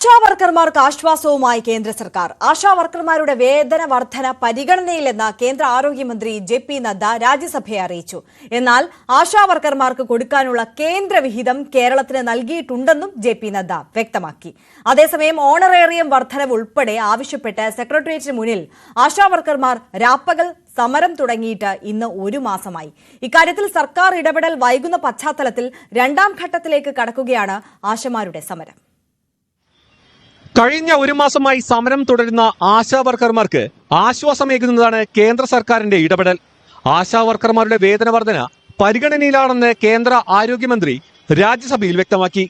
ആശാവർക്കർമാർക്ക് ആശ്വാസവുമായി കേന്ദ്ര സർക്കാർ. ആശാവർക്കർമാരുടെ വേതന വർധന പരിഗണനയിലെന്ന് കേന്ദ്ര ആരോഗ്യമന്ത്രി ജെ.പി. നദ്ദ രാജ്യസഭയെ അറിയിച്ചു. എന്നാൽ ആശാവർക്കർമാർക്ക് കൊടുക്കാനുള്ള കേന്ദ്ര വിഹിതം കേരളത്തിന് നൽകിയിട്ടുണ്ടെന്നും ജെ.പി. നദ്ദ വ്യക്തമാക്കി. അതേസമയം ഓണറേറിയം വർധനവ് ഉൾപ്പെടെ ആവശ്യപ്പെട്ട് സെക്രട്ടേറിയറ്റിന് മുന്നിൽ ആശാവർക്കർമാർ രാപ്പകൽ സമരം തുടങ്ങിയിട്ട് ഇന്ന് ഒരു മാസമായി. ഇക്കാര്യത്തിൽ സർക്കാർ ഇടപെടൽ വൈകുന്ന പശ്ചാത്തലത്തിൽ രണ്ടാം ഘട്ടത്തിലേക്ക് കടക്കുകയാണ് ആശമാരുടെ സമരം. കഴിഞ്ഞ ഒരു മാസമായി സമരം തുടരുന്ന ആശാവർക്കർമാർക്ക് ആശ്വാസമേകുന്നതാണ് കേന്ദ്ര സർക്കാരിന്റെ ഇടപെടൽ. ആശാവർക്കർമാരുടെ വേതന വർധന പരിഗണനയിലാണെന്ന് കേന്ദ്ര ആരോഗ്യമന്ത്രി രാജ്യസഭയിൽ വ്യക്തമാക്കി.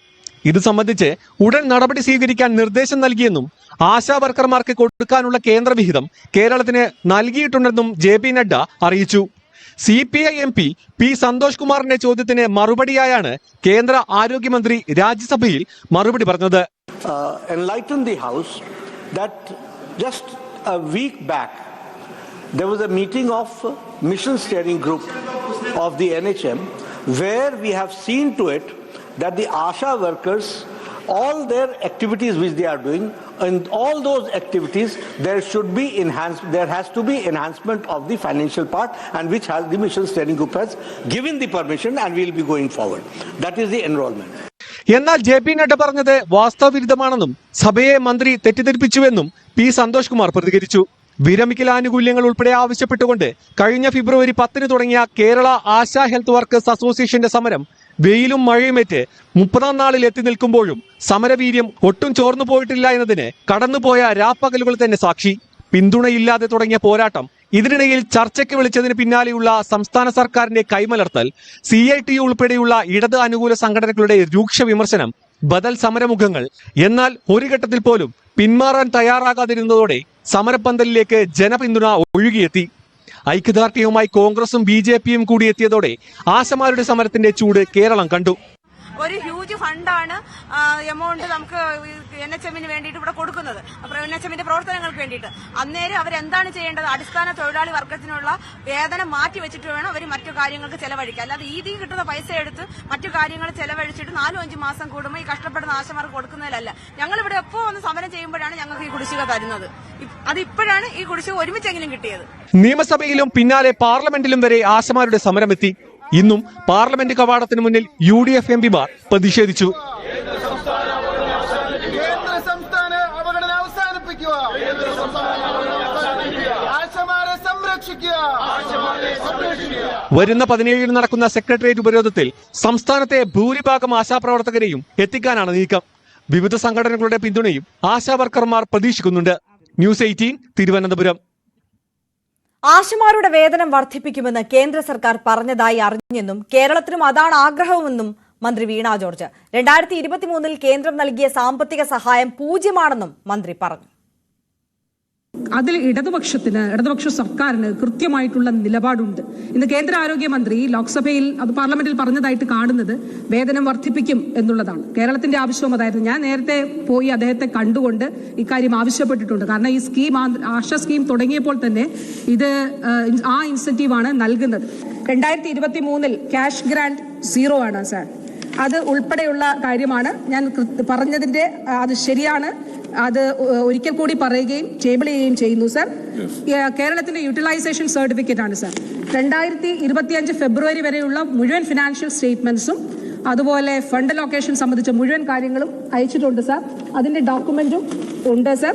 ഇത് സംബന്ധിച്ച് ഉടൻ നടപടി സ്വീകരിക്കാൻ നിർദ്ദേശം നൽകിയെന്നും ആശാവർക്കർമാർക്ക് കൊടുക്കാനുള്ള കേന്ദ്ര വിഹിതം കേരളത്തിന് നൽകിയിട്ടുണ്ടെന്നും ജെ.പി. നഡ്ഡ അറിയിച്ചു. CPI MP പി സന്തോഷ് കുമാറിന്റെ ചോദ്യത്തിന് മറുപടിയായാണ് കേന്ദ്ര ആരോഗ്യമന്ത്രി രാജ്യസഭയിൽ മറുപടി പറഞ്ഞത്. Enlighten the House that just a week back there was a meeting of Mission Steering Group of the NHM where we have seen to it that the ASHA workers, all their activities which they are doing, and all those activities there has to be enhancement of the financial part, and which has the Mission Steering Group has given the permission and we will be going forward. That is the enrollment. എന്നാൽ JP. Nadda പറഞ്ഞത് വാസ്തവവിരുദ്ധമാണെന്നും സഭയെ മന്ത്രി തെറ്റിദ്ധരിപ്പിച്ചുവെന്നും P Santhosh Kumar പ്രതികരിച്ചു. വിരമിക്കൽ ആനുകൂല്യങ്ങൾ ഉൾപ്പെടെ ആവശ്യപ്പെട്ടുകൊണ്ട് കഴിഞ്ഞ ഫെബ്രുവരി 10 തുടങ്ങിയ കേരള ആശാ ഹെൽത്ത് വർക്കേഴ്സ് അസോസിയേഷന്റെ സമരം വെയിലും മഴയുമേറ്റ് 30-ാം നാളിൽ എത്തി നിൽക്കുമ്പോഴും സമരവീര്യം ഒട്ടും ചോർന്നു പോയിട്ടില്ല എന്നതിന് കടന്നുപോയ രാപ്പകലുകൾ തന്നെ സാക്ഷി. പിന്തുണയില്ലാതെ തുടങ്ങിയ പോരാട്ടം ഇതിനിടയിൽ ചർച്ചയ്ക്ക് വിളിച്ചതിന് പിന്നാലെയുള്ള സംസ്ഥാന സർക്കാരിന്റെ കൈമലർത്തൽ, CITU ഉൾപ്പെടെയുള്ള ഇടത് അനുകൂല സംഘടനകളുടെ രൂക്ഷ വിമർശനം, ബദൽ സമരമുഖങ്ങൾ. എന്നാൽ ഒരു ഘട്ടത്തിൽ പോലും പിന്മാറാൻ തയ്യാറാകാതിരുന്നതോടെ സമരപ്പന്തലിലേക്ക് ജനപിന്തുണ ഒഴുകിയെത്തി. ഐക്യദാർഢ്യവുമായി കോൺഗ്രസും BJPയും കൂടി എത്തിയതോടെ ആശമാരുടെ സമരത്തിന്റെ ചൂട് കേരളം കണ്ടു. ഒരു ഹ്യൂജ് ഫണ്ടാണ് എമൗണ്ട് നമുക്ക് NHMന് വേണ്ടിയിട്ട് ഇവിടെ കൊടുക്കുന്നത്, NHMന്റെ പ്രവർത്തനങ്ങൾക്ക് വേണ്ടിയിട്ട്. അന്നേരം അവരെന്താണ് ചെയ്യേണ്ടത്? അടിസ്ഥാന തൊഴിലാളി വർഗത്തിനുള്ള വേതനം മാറ്റി വെച്ചിട്ട് വേണം അവർ മറ്റു കാര്യങ്ങൾക്ക് ചെലവഴിക്കുക. അല്ലാതെ ഈ കിട്ടുന്ന പൈസ എടുത്ത് മറ്റു കാര്യങ്ങൾ ചെലവഴിച്ചിട്ട് 4-5 മാസം കൂടുമ്പോൾ ഈ കഷ്ടപ്പെടുന്ന ആശമാർക്ക് കൊടുക്കുന്നതിലല്ല. ഞങ്ങളിവിടെ എപ്പോ വന്ന് സമരം ചെയ്യുമ്പോഴാണ് ഞങ്ങൾക്ക് ഈ കുടിശ്ശിക തരുന്നത്. അതിപ്പോഴാണ് ഈ കുടിശ്ശിക ഒരുമിച്ചെങ്കിലും കിട്ടിയത്. നിയമസഭയിലും പിന്നാലെ പാർലമെന്റിലും വരെ ആശമാരുടെ സമരമെത്തി. ഇന്നും പാർലമെന്റ് കവാടത്തിന് മുന്നിൽ UDF MPമാർ പ്രതിഷേധിച്ചു. വരുന്ന 17-ന് നടക്കുന്ന സെക്രട്ടേറിയറ്റ് ഉപരോധത്തിൽ സംസ്ഥാനത്തെ ഭൂരിഭാഗം ആശാപ്രവർത്തകരെയും എത്തിക്കാനാണ് നീക്കം. വിവിധ സംഘടനകളുടെ പിന്തുണയും ആശാവർക്കർമാർ പ്രതീക്ഷിക്കുന്നുണ്ട്. ന്യൂസ് 18 തിരുവനന്തപുരം. ആശമാരുടെ വേതനം വർദ്ധിപ്പിക്കുമെന്ന് കേന്ദ്ര സർക്കാർ പറഞ്ഞതായി അറിഞ്ഞെന്നും കേരളത്തിനും അതാണ് ആഗ്രഹമെന്നും മന്ത്രി വീണ ജോർജ്. 2023-ൽ കേന്ദ്രം നൽകിയ സാമ്പത്തിക സഹായം 0-ആണെന്നും മന്ത്രി പറഞ്ഞു. അതിൽ ഇടതുപക്ഷ സർക്കാരിന് കൃത്യമായിട്ടുള്ള നിലപാടുണ്ട്. ഇന്ന് കേന്ദ്ര ആരോഗ്യമന്ത്രി ലോക്സഭയിൽ പാർലമെന്റിൽ പറഞ്ഞതായിട്ട് കാണുന്നത് വേതനം വർദ്ധിപ്പിക്കും എന്നുള്ളതാണ്. കേരളത്തിന്റെ ആവശ്യവും അതായിരുന്നു. ഞാൻ നേരത്തെ പോയി അദ്ദേഹത്തെ കണ്ടുകൊണ്ട് ഇക്കാര്യം ആവശ്യപ്പെട്ടിട്ടുണ്ട്. കാരണം ഈ സ്കീം, ആശാ സ്കീം തുടങ്ങിയപ്പോൾ തന്നെ ഇത് ആ ഇൻസെന്റീവാണ് നൽകുന്നത്. 2023-ൽ ക്യാഷ് ഗ്രാന്റ് 0 ആണ് സാർ. അത് ഉൾപ്പെടെയുള്ള കാര്യമാണ് ഞാൻ പറഞ്ഞതിന്റെ. അത് ശരിയാണ്. അത് ഒരിക്കൽ കൂടി പറയുകയും ടേബിൾ ചെയ്യുകയും ചെയ്യുന്നു സാർ. കേരളത്തിന്റെ യൂട്ടിലൈസേഷൻ സർട്ടിഫിക്കറ്റ് ആണ് സാർ. 2025 ഫെബ്രുവരി വരെയുള്ള മുഴുവൻ ഫിനാൻഷ്യൽ സ്റ്റേറ്റ്മെന്റ്സും അതുപോലെ ഫണ്ട് ലൊക്കേഷൻ സംബന്ധിച്ച മുഴുവൻ കാര്യങ്ങളും അയച്ചിട്ടുണ്ട് സാർ. അതിന്റെ ഡോക്യുമെന്റും ഉണ്ട് സാർ.